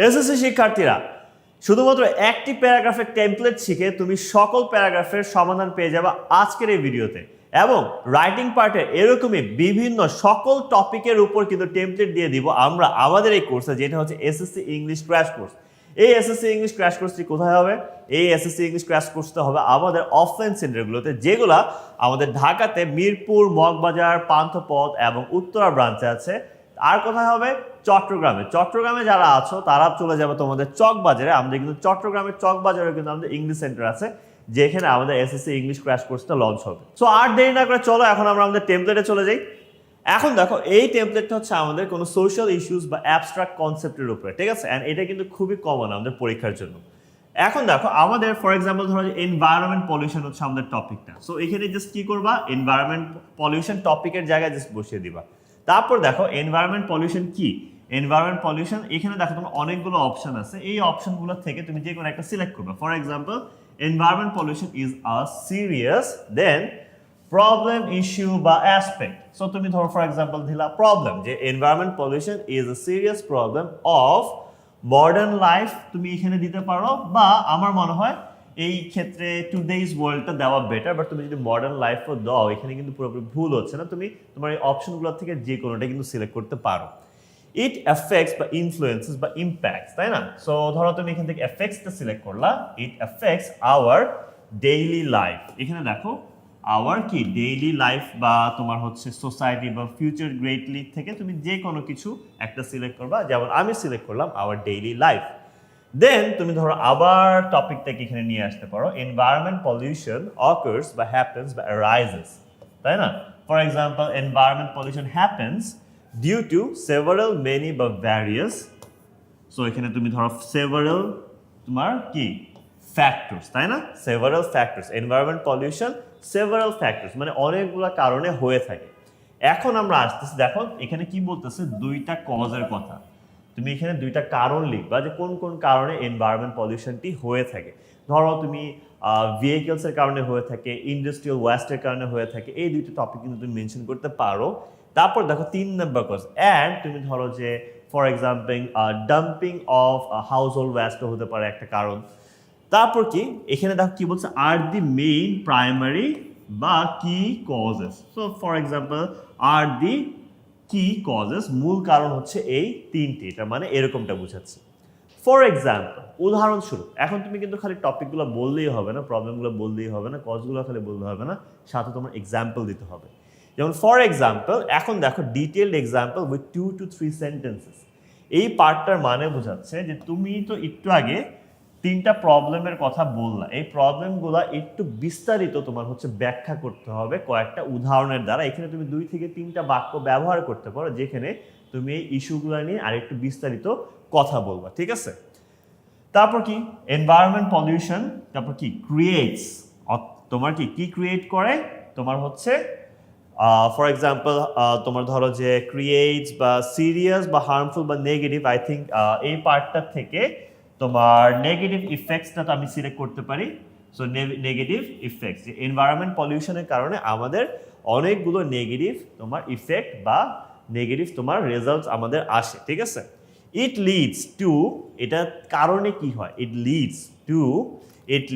SSC শিক্ষার্থীরা শুধুমাত্র একটি প্যারাগ্রাফের টেমপ্লেট শিখে তুমি সকল প্যারাগ্রাফের সমাধান পেয়ে যাবে আজকের এই ভিডিওতে। এবং রাইটিং পার্টের এরকমই বিভিন্ন সকল টপিকের উপর কিন্তু টেমপ্লেট দিয়ে দিব আমরা আমাদের এই কোর্সে, যেটা হচ্ছে এসএসসি ইংলিশ ক্র্যাশ কোর্স। এই এসএসসি ইংলিশ ক্র্যাশ কোর্সটি কোথায় হবে? এই এসএসসি ইংলিশ ক্র্যাশ কোর্সটা হবে আমাদের অফলাইন সেন্টারগুলোতে, যেগুলা আমাদের ঢাকাতে মিরপুর, মগবাজার, পান্থপথ এবং উত্তরা ব্রাঞ্চে আছে। আর কোথায় হবে? চট্টগ্রামে যারা আছো তারা চলে যাবে তোমাদের চকবাজারে। আমাদের কিন্তু চট্টগ্রামের চকবাজারে কিন্তু আমাদের ইংলিশ সেন্টার আছে, যেখানে আমাদের এসএসসি ইংলিশ ক্র্যাশ কোর্সটা লঞ্চ হবে। সো আর দেরি না করে চলো এখন আমরা আমাদের টেমপ্লেটে চলে যাই। এখন দেখো, এই টেমপ্লেটটা হচ্ছে আমাদের কোনো সোশ্যাল ইস্যুস বা অ্যাবস্ট্রাক্ট কনসেপ্টের উপরে, ঠিক আছে? অ্যান্ড এটা কিন্তু খুবই কমন আমাদের পরীক্ষার জন্য। এখন দেখো, আমাদের ফর এক্সাম্পল ধরো যে এনভায়রনমেন্ট পলিউশন হচ্ছে আমাদের টপিকটা। সো এখানে জাস্ট কি করবা, এনভায়রনমেন্ট পলিউশন টপিকের জায়গায় জাস্ট বসিয়ে দিবা। তারপর দেখো এনভায়রনমেন্ট পলিউশন কি। এনভায়রনমেন্ট পলিউশন, এখানে দেখো তোমার অনেকগুলো অপশন আছে। এই অপশনগুলো থেকে তুমি যে কোনো একটা সিলেক্ট করবে। For example, environment pollution is a serious then problem, issue বা অ্যাসপেক্ট। সো তুমি ধরো ফর এক্সাম্পল দিলা প্রবলেম, যে environment pollution is a serious problem of modern life, তুমি এখানে দিতে পারো। বা আমার মনে হয় এই ক্ষেত্রে টুডেজ ওয়ার্ল্ডটা দেওয়া বেটার, বাট তুমি যদি মডার্ন লাইফও দাও এখানে কিন্তু পুরোপুরি ভুল হচ্ছে না। তুমি তোমার এই অপশনগুলো থেকে যে কোনোটা কিন্তু সিলেক্ট করতে পারো। ইট এফেক্টস বা ইনফ্লুয়েন্সেস বা ইম্প্যাক্টস, তাই না? সো ধরো তুমি এখান থেকে এফেক্টসটা সিলেক্ট করলা। ইট এফেক্টস আওয়ার ডেইলি লাইফ। এখানে দেখো আওয়ার কি ডেইলি লাইফ বা তোমার হচ্ছে সোসাইটি বা ফিউচার গ্রেটলি থেকে তুমি যে কোনো কিছু একটা সিলেক্ট করবা। যেমন আমি সিলেক্ট করলাম আওয়ার ডেইলি লাইফ। দেন তুমি ধরো আবার টপিকটাকে এখানে নিয়ে আসতে পারো। এনভায়রনমেন্ট পলিউশন অকার্স বা হ্যাপেন্স বা অ্যারাইজেস, তাই না? For example, environment pollution happens due to several, many বা ভ্যারিয়াস। সো এখানে তুমি ধরো সেভারাল তোমার কি ফ্যাক্টরস, তাই না? Several factors, environment pollution several factors মানে অনেকগুলো কারণে হয়ে থাকে। এখন আমরা আসতেছি, দেখো এখানে কি বলতেছে, দুইটা কজের কথা। তুমি এখানে দুইটা কারণ লিখবা যে কোন কোন কারণে এনভায়রনমেন্ট পলিউশনটি হয়ে থাকে। ধরো তুমি ভেহিকলসের কারণে হয়ে থাকে, ইন্ডাস্ট্রিয়াল ওয়েস্টের কারণে হয়ে থাকে, এই দুইটা টপিক কিন্তু তুমি মেনশন করতে পারো। তারপর দেখো 3 নম্বর কজ, অ্যান্ড তুমি ধরো যে for example dumping of household ওয়েস্টও হতে পারে একটা কারণ। তারপর কি এখানে দেখো কি বলছে, আর দি মেইন প্রাইমারি বা কি কজেস। সো ফর এক্সাম্পল, আর দি কি কজেস, মূল কারণ হচ্ছে এই তিনটি। এটা মানে এরকমটা বুঝাচ্ছে। ফর এক্সাম্পল, উদাহরণস্বরূপ, এখন তুমি কিন্তু খালি টপিকগুলো বললেই হবে না, প্রবলেমগুলো বললেই হবে না, কজগুলো খালি বললে হবে না, সাথে তোমার এক্সাম্পল দিতে হবে। যেমন ফর এক্সাম্পল, এখন দেখো detailed example with 2 to 3 sentences. এই পার্টটার মানে বোঝাচ্ছে যে তুমি তো একটু আগে 3টা প্রবলেমের কথা বললা, এই প্রবলেমগুলো একটু বিস্তারিত তোমার হচ্ছে ব্যাখ্যা করতে হবে কয়েকটা উদাহরণের দ্বারা। এখানে তুমি 2 থেকে 3টা বাক্য ব্যবহার করতে পারো, যেখানে তুমি এই ইস্যুগুলো নিয়ে আরেকটু বিস্তারিত কথা বলবা, ঠিক আছে? তারপর কি এনভায়রনমেন্ট পলিউশন, তারপর কি ক্রিয়েটস, তোমার কি ক্রিয়েট করে, তোমার হচ্ছে ফর এক্সাম্পল তোমার ধরো যে ক্রিয়েটস বা সিরিয়াস বা হার্মফুল বা নেগেটিভ। আই থিঙ্ক এই পার্টটা থেকে তোমার নেগেটিভ ইফেক্টসটা তো আমি সিলেক্ট করতে পারি। সো নেগেটিভ ইফেক্টস, যে এনভায়রনমেন্ট পলিউশনের কারণে আমাদের অনেকগুলো নেগেটিভ তোমার ইফেক্ট বা নেগেটিভ তোমার রেজাল্টস আমাদের আসে, ঠিক আছে? ইট লিডস টু, এটা কারণে কি হয়, ইট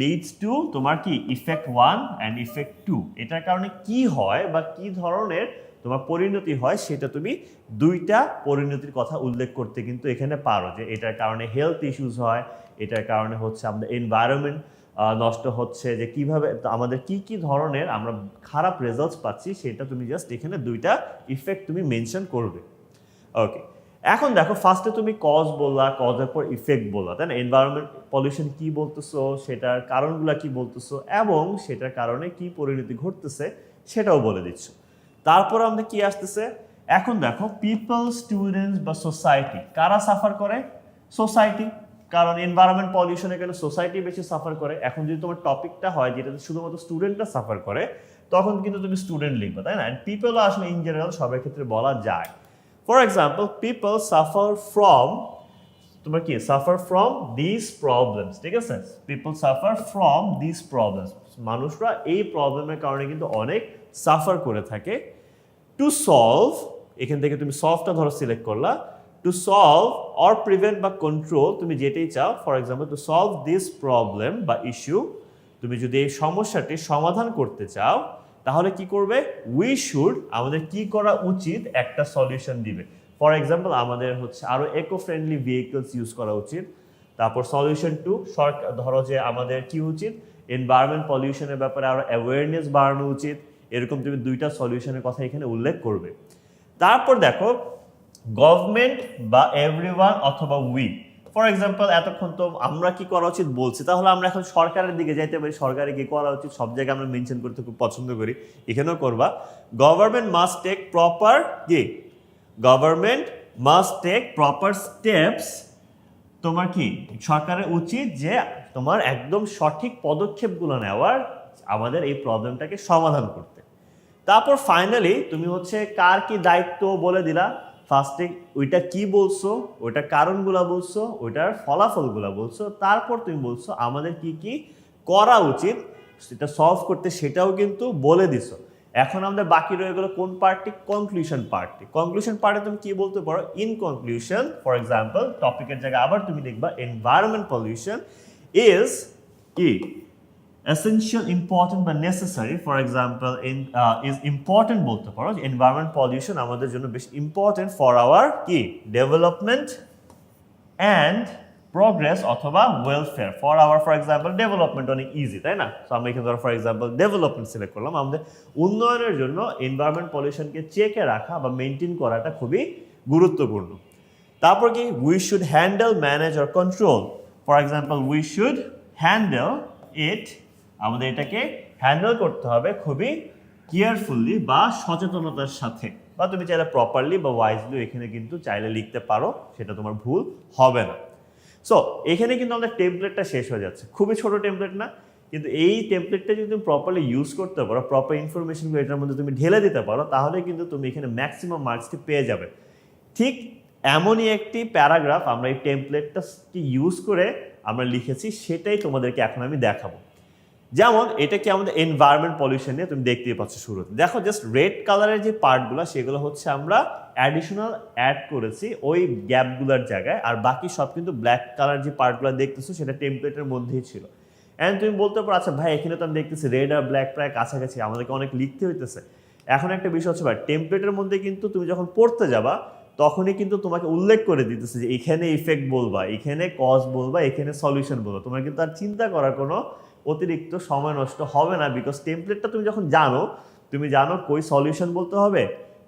লিডস টু তোমার কি ইফেক্ট 1 অ্যান্ড ইফেক্ট 2। এটার কারণে কি হয় বা কি ধরনের তোমার পরিণতি হয়, সেটা তুমি দুইটা পরিণতির কথা উল্লেখ করতে কিন্তু এখানে পারো। যে এটার কারণে হেলথ ইস্যুস হয়, এটার কারণে হচ্ছে আমাদের এনভায়রনমেন্ট নষ্ট হচ্ছে, যে কিভাবে আমাদের কি ধরনের আমরা খারাপ রেজাল্টস পাচ্ছি, সেটা তুমি জাস্ট এখানে দুইটা ইফেক্ট তুমি মেনশন করবে। ওকে, এখন দেখো ফার্স্টে তুমি কজ বললা, কজের পর ইফেক্ট বললা, তাই না? এনভায়রনমেন্ট পলিউশন কি বলতেছো, সেটার কারণগুলো কি বলতেছো, এবং সেটার কারণে কি পরিণতি ঘটতেছে সেটাও বলে দিচ্ছ। তারপর আমাদের কি আসতেছে, এখন দেখো পিপল, স্টুডেন্টস বা সোসাইটি, কারা সাফার করে? সোসাইটি, কারণ এনভায়রনমেন্ট পলিউশনের কারণে সোসাইটি বেশি সাফার করে। এখন যদি তোমার টপিকটা হয় যেটাতে শুধুমাত্র স্টুডেন্টরা সাফার করে, তখন কিন্তু তুমি স্টুডেন্ট লিখবে, তাই না? পিপল আসলে ইন জেনারেল সবার ক্ষেত্রে বলা যায়। For example, people suffer from, তোমার কি সাফার ফ্রম দিস প্রবলেমস, ঠিক আছে? People suffer from this problems, মানুষরা এই প্রবলেমের কারণে কিন্তু অনেক সাফার করে থাকে। টু সলভ, এখান থেকে তুমি সলভটা ধরো সিলেক্ট করলা। টু সলভ অর প্রিভেন্ট বা কন্ট্রোল, তুমি যেটাই চাও, for example two solve this problem বা ইস্যু, তুমি যদি এই সমস্যাটি সমাধান করতে চাও তাহলে কি করবে, উই শুড, আমাদের কি করা উচিত, একটা সলিউশন দিবে। ফর এক্সাম্পল আমাদের হচ্ছে আরো ইকো ফ্রেন্ডলি ভেহিকলস ইউজ করা উচিত। তারপর সলিউশন টু, ধরো যে আমাদের কি উচিত, এনভায়রনমেন্ট পলিউশনের ব্যাপারে আরো অ্যাওয়ারনেস বাড়ানো উচিত। এরকম তুমি দুইটা সলিউশনের কথা এখানে উল্লেখ করবে। তারপর দেখো গভর্নমেন্ট বা এভরিওয়ান অথবা উই, ফর এক্সাম্পল এতক্ষণ তো আমরা কি করা উচিত বলছি, তাহলে আমরা এখন সরকারের দিকে যাইতে পারি, সরকারে কি করা উচিত সব জায়গায় আমরা মেনশন করতে খুব পছন্দ করি, এখানেও করবা। গভর্নমেন্ট মাস্ট টেক প্রপার কি, government must take proper steps, তোমার কি সরকারের উচিত যে তোমার একদম সঠিক পদক্ষেপগুলো নেওয়ার আমাদের এই প্রবলেমটাকে সমাধান করতে। তারপর ফাইনালি তুমি হচ্ছে কার কি দায়িত্ব বলে দিলা, ফার্স্টে ওইটা কি বলছো, ওইটার কারণগুলা বলছো, ওইটার ফলাফলগুলা বলছো, তারপর তুমি বলছো আমাদের কি কি করা উচিত সেটা সলভ করতে, সেটাও কিন্তু বলে দিছো। এখন আমাদের বাকি রয়ে গেল কোন পার্টটি, কনক্লুশন পার্টটি। কনক্লুশন পার্টে তুমি কি বলতে পারো, ইন কনক্লুশন, ফর এক্সাম্পল টপিকের জায়গায় আবার তুমি লিখবা এনভায়রনমেন্ট পলিউশন ইজ কি essential, important বা necessary, for example is important বলতে পারো, environment pollution আমাদের জন্য বেশ important for our কি development and progress অথবা welfare, for our for example development অনেক ইজি, তাই না? সো আমরা এখানে ধরো ফর এক্সাম্পল ডেভেলপমেন্ট সিলেক্ট করলাম। আমাদের উন্নয়নের জন্য এনভায়রনমেন্ট পলিউশনকে চেকে রাখা বা মেনটেন করাটা খুবই গুরুত্বপূর্ণ। তারপর কি, we should handle, manage or control, for example we should handle ইট, আমাদের এটাকে হ্যান্ডেল করতে হবে খুবই কেয়ারফুলি বা সচেতনতার সাথে, বা তুমি চাইলে প্রপারলি বা ওয়াইজলি এখানে কিন্তু চাইলে লিখতে পারো, সেটা তোমার ভুল হবে না। সো এখানে কিন্তু আমাদের টেমপ্লেটটা শেষ হয়ে যাচ্ছে, খুবই ছোট টেমপ্লেট না, কিন্তু এই টেমপ্লেটটা যদি তুমি প্রপারলি ইউজ করতে পারো, প্রপার ইনফরমেশনগুলো এটার মধ্যে তুমি ঢেলে দিতে পারো, তাহলে কিন্তু তুমি এখানে ম্যাক্সিমাম মার্কসটি পেয়ে যাবে। ঠিক এমনই একটি প্যারাগ্রাফ আমরা এই টেমপ্লেটটাকে ইউজ করে আমরা লিখেছি, সেটাই তোমাদেরকে এখন আমি দেখাবো। যেমন এটা কি আমাদের এনভায়রনমেন্ট পলিউশন নিয়ে, তুমি দেখতেই পাচ্ছ শুরুতে দেখো জাস্ট রেড কালারের যে পার্টগুলো সেগুলো হচ্ছে আমরা অ্যাডিশনাল অ্যাড করেছি ওই গ্যাপগুলোর জায়গায়, আর বাকি সব কিন্তু ব্ল্যাক কালার যে পার্টগুলো দেখতেছো সেটা টেমপ্লেটের মধ্যেই ছিল। অ্যান্ড তুমি বলতে পারো আচ্ছা ভাই এখানে তো আমি দেখতেছি রেড আর ব্ল্যাক প্রায় কাছাকাছি, আমাদেরকে অনেক লিখতে হইতেছে। এখন একটা বিষয় হচ্ছে ভাই, টেমপ্লেটের মধ্যে কিন্তু তুমি যখন পড়তে যাবা তখনই কিন্তু তোমাকে উল্লেখ করে দিতেছে যে এখানে ইফেক্ট বলবা, এখানে কজ বলবা, এখানে সলিউশন বলবা, তোমার কিন্তু আর চিন্তা করার কোনো অতিরিক্ত সময় নষ্ট হবে না, বিকজ টেমপ্লেটটা তুমি যখন জানো, তুমি জানো কই সলিউশন বলতে হবে,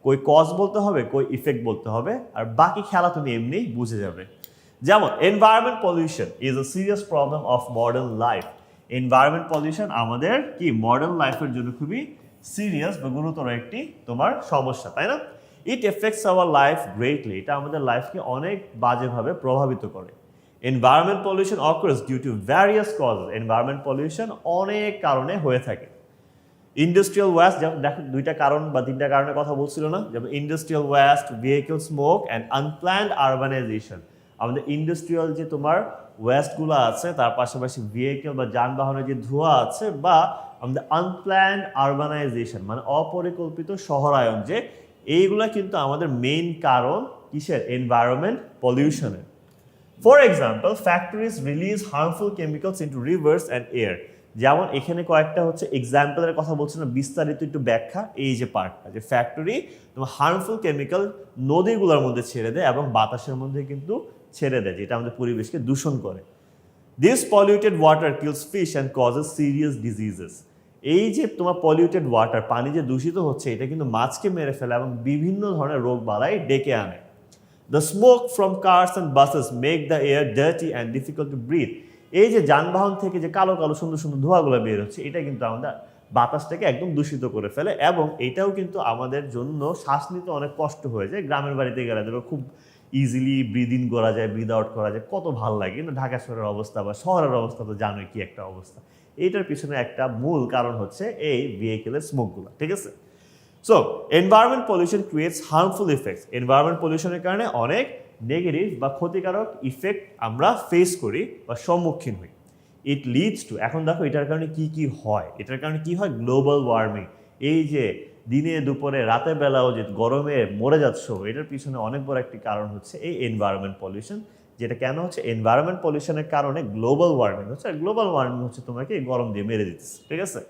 কই কজ বলতে হবে, কই ইফেক্ট বলতে হবে, আর বাকি খেলা তুমি এমনি বুঝে যাবে। যেমন environment pollution is a serious problem of modern life, environment pollution আমাদের কি মডার্ন লাইফের জন্য খুবই সিরিয়াস বা গুরুতর একটি তোমার সমস্যা, তাই না? It affects our life greatly, এটা আমাদের লাইফকে অনেক বাজেভাবে প্রভাবিত করে। Environment pollution occurs due to various causes, environment pollution অনেক কারণে হয়ে থাকে। ইন্ডাস্ট্রিয়াল ওয়েস্ট, যেমন দেখো দুইটা কারণ বা তিনটা কারণের কথা বলছিল না, যেমন industrial waste, vehicle smoke and unplanned urbanisation, আমাদের ইন্ডাস্ট্রিয়াল যে তোমার ওয়েস্টগুলো আছে, তার পাশাপাশি ভেহিকল বা যানবাহনের যে ধোঁয়া আছে, বা আমাদের আনপ্ল্যান্ড আরবানাইজেশন মানে অপরিকল্পিত শহরায়ন, যে এইগুলা কিন্তু আমাদের মেইন কারণ কিসের, এনভায়রনমেন্ট পলিউশনের। For example factories release harmful chemicals into rivers and air, যেমন এখানে কয়েকটা হচ্ছে এক্সাম্পলের কথা বলছে না, বিস্তারিত একটু ব্যাখ্যা, এই যে পার্টটা যে ফ্যাক্টরি তোমার হার্মফুল কেমিক্যাল নদীগুলোর মধ্যে ছেড়ে দেয় এবং বাতাসের মধ্যে কিন্তু ছেড়ে দেয়, যেটা আমাদের পরিবেশকে দূষণ করে। This polluted water kills fish and causes serious diseases, এই যে তোমার পলিউটেড ওয়াটার, পানি যে দূষিত হচ্ছে, এটা কিন্তু মাছকে মেরে ফেলে এবং বিভিন্ন ধরনের রোগ বালাই ডেকে আনে। The smoke from cars and buses make the air dirty and difficult to breathe, এই যে যানবাহন থেকে যে কালো কালো সুন্দর সুন্দর ধোঁয়াগুলো বের হচ্ছে, এটা কিন্তু আমাদের বাতাসটাকে একদম দূষিত করে ফেলে, এবং এটাও কিন্তু আমাদের জন্য শ্বাস নিতে অনেক কষ্ট হয়ে যায়। গ্রামের বাড়িতে গেলে ধরো খুব ইজিলি ব্রিদ ইন করা যায়, ব্রিদ আউট করা যায়, কত ভালো লাগে। কিন্তু ঢাকা শহরের অবস্থা বা শহরের অবস্থা তো জানোই কি একটা অবস্থা। এইটার পিছনে একটা মূল কারণ হচ্ছে এই ভেহিকেলের স্মোকগুলো, ঠিক আছে? So environment pollution creates harmful effects, environment পলিউশনের কারণে অনেক নেগেটিভ বা ক্ষতিকারক ইফেক্ট আমরা ফেস করি বা সম্মুখীন হই। ইট লিডস টু, এখন দেখো এটার কারণে কি কি হয়, এটার কারণে কি হয়, গ্লোবাল ওয়ার্মিং, এই যে দিনে দুপুরে রাতের বেলাও যে গরমে মরে যাচ্ছ, এটার পিছনে অনেক বড় একটি কারণ হচ্ছে এই এনভায়রনমেন্ট পলিউশন। যেটা কেন হচ্ছে, এনভায়রনমেন্ট পলিউশনের কারণে গ্লোবাল ওয়ার্মিং হচ্ছে, আর গ্লোবাল ওয়ার্মিং হচ্ছে তোমাকে এই গরম দিয়ে মেরে দিতেছে, ঠিক আছে।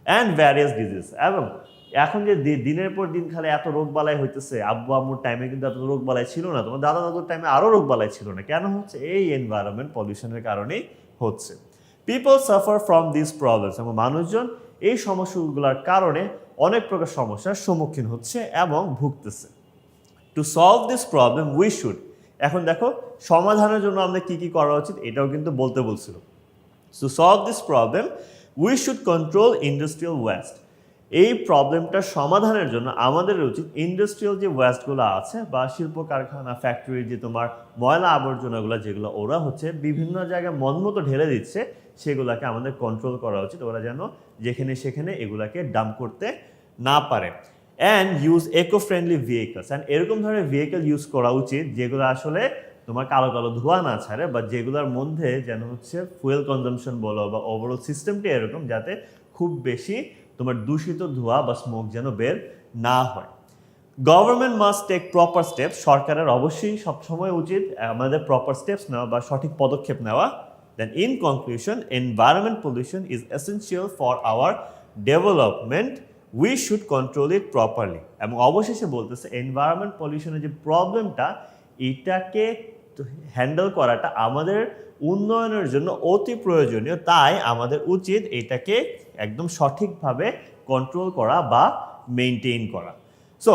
অ্যান্ড ভ্যারিয়াস ডিজিজ, এবং এখন যে দিনের পর দিন খালি এত রোগ বালাই হইতেছে, আব্বু আম্মুর টাইমে কিন্তু এত রোগ বালাই ছিল না, তোমার দাদা দাদুর টাইমে আরও রোগ বালাই ছিল না। কেন হচ্ছে, এই এনভায়রনমেন্ট পলিউশনের কারণেই হচ্ছে। People suffer from this problems, এবং মানুষজন এই সমস্যাগুলোর কারণে অনেক প্রকার সমস্যার সম্মুখীন হচ্ছে এবং ভুগতেছে। To solve this problem we should, এখন দেখো সমাধানের জন্য আমাদের কি কি করা উচিত এটাও কিন্তু বলতে বলছিল। Two solve this problem we should control industrial waste, এই প্রবলেমটার সমাধানের জন্য আমাদের উচিত ইন্ডাস্ট্রিয়াল যে ওয়েস্টগুলো আছে বা শিল্প কারখানা ফ্যাক্টরির যে তোমার ময়লা আবর্জনাগুলো যেগুলো ওরা হচ্ছে বিভিন্ন জায়গায় মনমতো ঢেলে দিচ্ছে, সেগুলোকে আমাদের কন্ট্রোল করা উচিত, ওরা যেন যেখানে সেখানে এগুলাকে ডাম্প করতে না পারে। And use eco friendly vehicles, and এরকম ধরনের ভেহিকেল ইউজ করা উচিত যেগুলো আসলে তোমার কালো কালো ধোঁয়া না ছাড়ে, বা যেগুলোর মধ্যে যেন হচ্ছে ফুয়েল কনজামশন বলো বা ওভারঅল সিস্টেমটি এরকম যাতে খুব বেশি তোমার দূষিত ধোঁয়া বা স্মোক যেন বের না হয়। Government must take proper steps, সরকারের অবশ্যই সবসময় উচিত আমাদের প্রপার স্টেপস নেওয়া বা সঠিক পদক্ষেপ নেওয়া। Then in conclusion, environment pollution is essential for our development, we should control it properly. এবং অবশেষে বলতেছে এনভায়রনমেন্ট পলিউশনের যে প্রবলেমটা, এটাকে হ্যান্ডেল করাটা আমাদের উন্নয়নের জন্য অতি প্রয়োজনীয়, তাই আমাদের উচিত এটাকে একদম সঠিকভাবে কন্ট্রোল করা বা মেনটেন করা। সো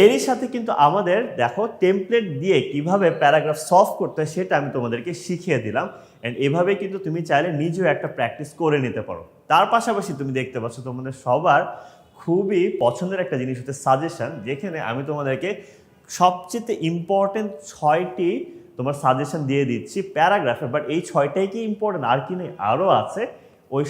এরই সাথে কিন্তু আমাদের দেখো টেমপ্লেট দিয়ে কিভাবে প্যারাগ্রাফ সলভ করতে হয় সেটা আমি তোমাদেরকে শিখিয়ে দিলাম। অ্যান্ড এভাবে কিন্তু তুমি চাইলে নিজেও একটা প্র্যাকটিস করে নিতে পারো। তার পাশাপাশি তুমি দেখতে পাচ্ছ তোমাদের সবার খুবই পছন্দের একটা জিনিস হচ্ছে সাজেশন, যেখানে আমি তোমাদেরকে সবচেয়ে ইম্পর্টেন্ট 6টি তোমার সাজেশন দিয়ে দিচ্ছি প্যারাগ্রাফে। বাট এই 6টাই কি ইম্পর্টেন্ট আর কি নেই, আরও আছে। ওই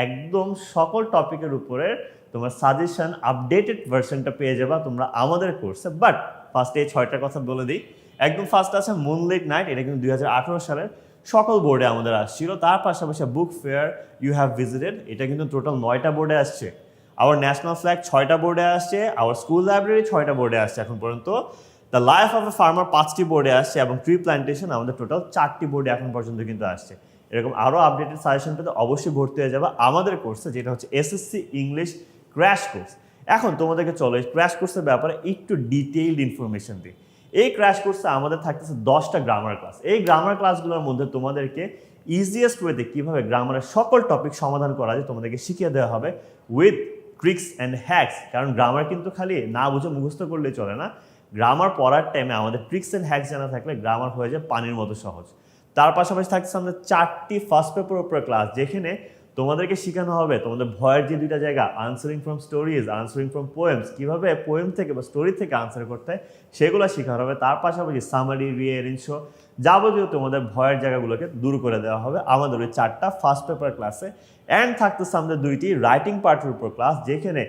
একদম সকল টপিকের উপরে তোমার সাজেশন আপডেটেড ভার্সনটা পেয়ে যাবা তোমরা আমাদের কোর্সে। বাট ফার্স্টে এই 6টার কথা বলে দিই। একদম ফার্স্ট আছে মুনলাইট নাইট, এটা কিন্তু 2018 সালের সকল বোর্ডে আমাদের আসছিল। তার পাশাপাশি book fair you have visited, এটা কিন্তু টোটাল 9টা বোর্ডে আসছে। আওয়ার ন্যাশনাল ফ্ল্যাগ 6টা বোর্ডে আসছে, আওয়ার স্কুল লাইব্রেরি 6টা বোর্ডে আসছে এখন পর্যন্ত। The life of a farmer 5টি বোর্ডে আসছে, এবং ট্রি প্ল্যান্টেশন আমাদের টোটাল 4টি বোর্ডে এখন পর্যন্ত কিন্তু আসছে। এরকম আরও আপডেটেড সাজেশন পেতে অবশ্যই ভর্তি হয়ে যাবে আমাদের কোর্সে, যেটা হচ্ছে এসএসসি ইংলিশ ক্র্যাশ কোর্স। এখন তোমাদেরকে চলো এই ক্র্যাশ কোর্সের ব্যাপারে একটু ডিটেইলড ইনফরমেশন দিই। এই ক্র্যাশ কোর্সে আমাদের থাকতেছে 10টা গ্রামার ক্লাস। এই গ্রামার ক্লাসগুলোর মধ্যে তোমাদেরকে ইজিয়েস্ট ওয়েতে কীভাবে গ্রামারের সকল টপিক সমাধান করা যায় তোমাদেরকে শিখিয়ে দেওয়া হবে উইথ ট্রিক্স অ্যান্ড হ্যাকস। কারণ গ্রামার কিন্তু খালি না বুঝে মুখস্থ করলে চলে না, গ্রামার পড়ার টাইমে আমাদের ট্রিক্স অ্যান্ড হ্যাকস জানা থাকলে গ্রামার হয়ে যায় পানির মতো সহজ। তার পাশাপাশি থাকছে আমাদের 4টি ফার্স্ট পেপারের উপরে ক্লাস, যেখানে তোমাদেরকে শেখানো হবে তোমাদের ভয়ের যে 2টা জায়গা, answering from stories, answering from poems, কীভাবে পোয়েম থেকে বা স্টোরি থেকে আনসার করতে হয় সেগুলো শেখানো হবে। তার পাশাপাশি সামারি, রিয়ারেঞ্জ, যাবতীয় তোমাদের ভয়ের জায়গাগুলোকে দূর করে দেওয়া হবে আমাদের ওই 4টা ফার্স্ট পেপার ক্লাসে। অ্যান্ড থাকতেছে আমাদের 2টি রাইটিং পার্টের উপর ক্লাস, যেখানে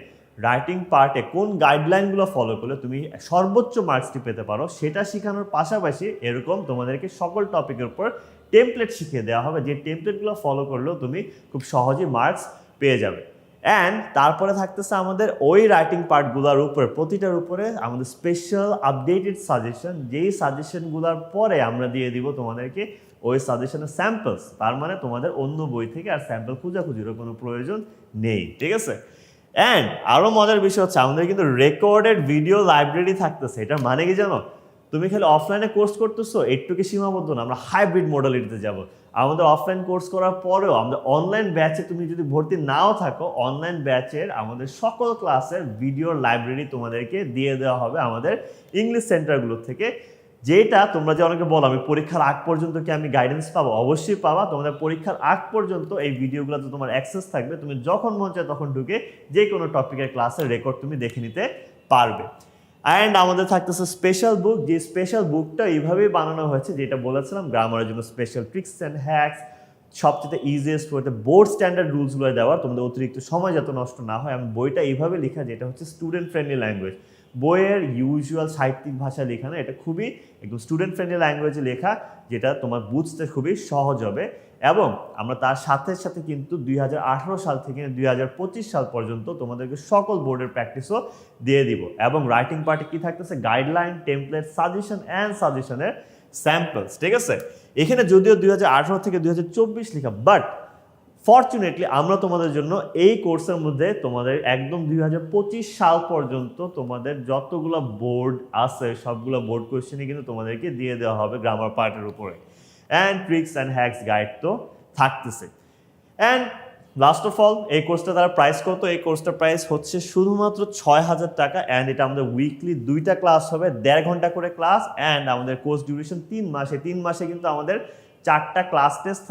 রাইটিং পার্টে কোন গাইডলাইনগুলো ফলো করলে তুমি সর্বোচ্চ মার্কসটি পেতে পারো সেটা শেখানোর পাশাপাশি এরকম তোমাদেরকে সকল টপিকের উপর টেমপ্লেট শিখিয়ে দেওয়া হবে, যে টেমপ্লেটগুলো ফলো করলেও তুমি খুব সহজেই মার্কস পেয়ে যাবে। অ্যান্ড তারপরে থাকতেছে আমাদের ওই রাইটিং পার্টগুলোর উপরে প্রতিটার উপরে আমাদের স্পেশাল আপডেটেড সাজেশন, যেই সাজেশনগুলোর পরে আমরা দিয়ে দিব তোমাদেরকে ওই সাজেশনের স্যাম্পলস। তার মানে তোমাদের অন্য বই থেকে আর স্যাম্পল খোঁজাখুঁজিরও কোনো প্রয়োজন নেই, ঠিক আছে। অ্যান্ড আরও মজার বিষয় হচ্ছে আমাদের কিন্তু রেকর্ডেড ভিডিও লাইব্রেরি থাকতেছে। এটার মানে কি জানো, তুমি খালি অফলাইনে কোর্স করতেছো এটুকু সীমাবদ্ধ না, আমরা হাইব্রিড মডেলিটিতে যাব। আমাদের অফলাইন কোর্স করার পরেও আমাদের অনলাইন ব্যাচে তুমি যদি ভর্তি নাও থাকো, অনলাইন ব্যাচের আমাদের সকল ক্লাসের ভিডিও লাইব্রেরি তোমাদেরকে দিয়ে দেওয়া হবে আমাদের ইংলিশ সেন্টারগুলো থেকে। যেটা তোমরা যে অনেকে বলো আমি পরীক্ষার আগ পর্যন্ত কি আমি গাইডেন্স পাবো, অবশ্যই পাবা। তোমাদের পরীক্ষার আগ পর্যন্ত এই ভিডিওগুলোতে তোমার অ্যাক্সেস থাকবে, তুমি যখন মন চায় তখন ঢুকে যে কোনো টপিকের ক্লাসের রেকর্ড তুমি দেখে নিতে পারবে। অ্যান্ড আমাদের থাকতেছে স্পেশাল বুক, যে স্পেশাল বুকটা এইভাবেই বানানো হয়েছে, যেটা বলেছিলাম গ্রামারের জন্য স্পেশাল ট্রিক্স অ্যান্ড হ্যাকস, সবচেয়ে ইজিয়েস্ট ওয়েতে বোর্ড স্ট্যান্ডার্ড রুলসগুলো দেওয়ার, তোমাদের অতিরিক্ত সময় যাতে নষ্ট না হয়। এবং বইটা এইভাবে লেখা যেটা হচ্ছে স্টুডেন্ট ফ্রেন্ডলি ল্যাঙ্গুয়েজ, বইয়ের ইউজুয়াল সাহিত্যিক ভাষা লেখা না, এটা খুবই একদম স্টুডেন্ট ফ্রেন্ডলি ল্যাঙ্গুয়েজে লেখা, যেটা তোমার বুঝতে খুবই সহজ হবে। এবং আমরা তার সাথে সাথে কিন্তু 2018 সাল থেকে 2025 সাল পর্যন্ত তোমাদেরকে সকল বোর্ডের প্র্যাকটিসও দিয়ে দিব। এবং রাইটিং পার্টে কি থাকতেছে, গাইডলাইন, টেমপ্লেট, সাজেশন অ্যান্ড সাজেশনের স্যাম্পলস, ঠিক আছে। এখানে যদিও 2018 থেকে 2024 লেখা, বাট ফরচুনেটলি আমরা তোমাদের জন্য এই কোর্সের মধ্যে তোমাদের একদম 2025 সাল পর্যন্ত তোমাদের যতগুলো বোর্ড আছে সবগুলো বোর্ড কোয়েশ্চেনই কিন্তু তোমাদেরকে দিয়ে দেওয়া হবে গ্রামার পার্টের উপরে। And tricks and hacks guide তো থাকতেছে। অ্যান্ড লাস্ট অফ অল, এই কোর্সটা তারা প্রাইস কত? এই কোর্সটার প্রাইস হচ্ছে শুধুমাত্র 6,000 টাকা। অ্যান্ড এটা আমাদের উইকলি 2টা ক্লাস হবে, 1.5 ঘন্টা করে ক্লাস। অ্যান্ড আমাদের কোর্স ডিউরেশন 3 মাস। এই 3 মাসে কিন্তু আমাদের 4টা ক্লাস টেস্ট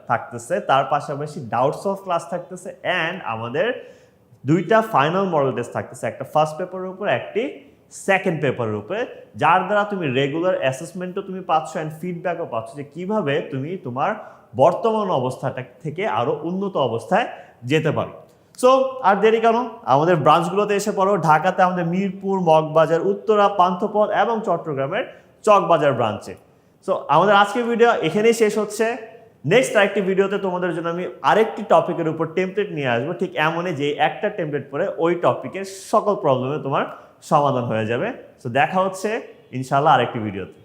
থাকতেছে, তার পাশাপাশি ডাউটস অফ ক্লাস থাকতেছে। অ্যান্ড আমাদের 2টা ফাইনাল মডেল টেস্ট থাকতেছে, একটা ফার্স্ট পেপারের উপর, একটি সেকেন্ড পেপারের উপরে, যার দ্বারা তুমি রেগুলার অ্যাসেসমেন্টও তুমি পাচ্ছ অ্যান্ড ফিডব্যাকও পাচ্ছ যে কীভাবে তুমি তোমার বর্তমান অবস্থাটা থেকে আরও উন্নত অবস্থায় যেতে পারো। সো আর দেরি কেন, আমাদের ব্রাঞ্চগুলোতে এসে পড়ো। ঢাকাতে আমাদের মিরপুর, মগবাজার, উত্তরা, পান্থপথ এবং চট্টগ্রামের চকবাজার ব্রাঞ্চে। সো আমাদের আজকের ভিডিও এখানেই শেষ হচ্ছে। নেক্সট আরেকটি ভিডিওতে তোমাদের জন্য আমি আরেকটি টপিকের উপর টেমপ্লেট নিয়ে আসবো, ঠিক এমনই যে একটা টেমপ্লেট পরে ওই টপিকের সকল প্রবলেমে তোমার সমাধান হয়ে যাবে। সো দেখা হচ্ছে ইনশাআল্লাহ আরেকটি ভিডিওতে।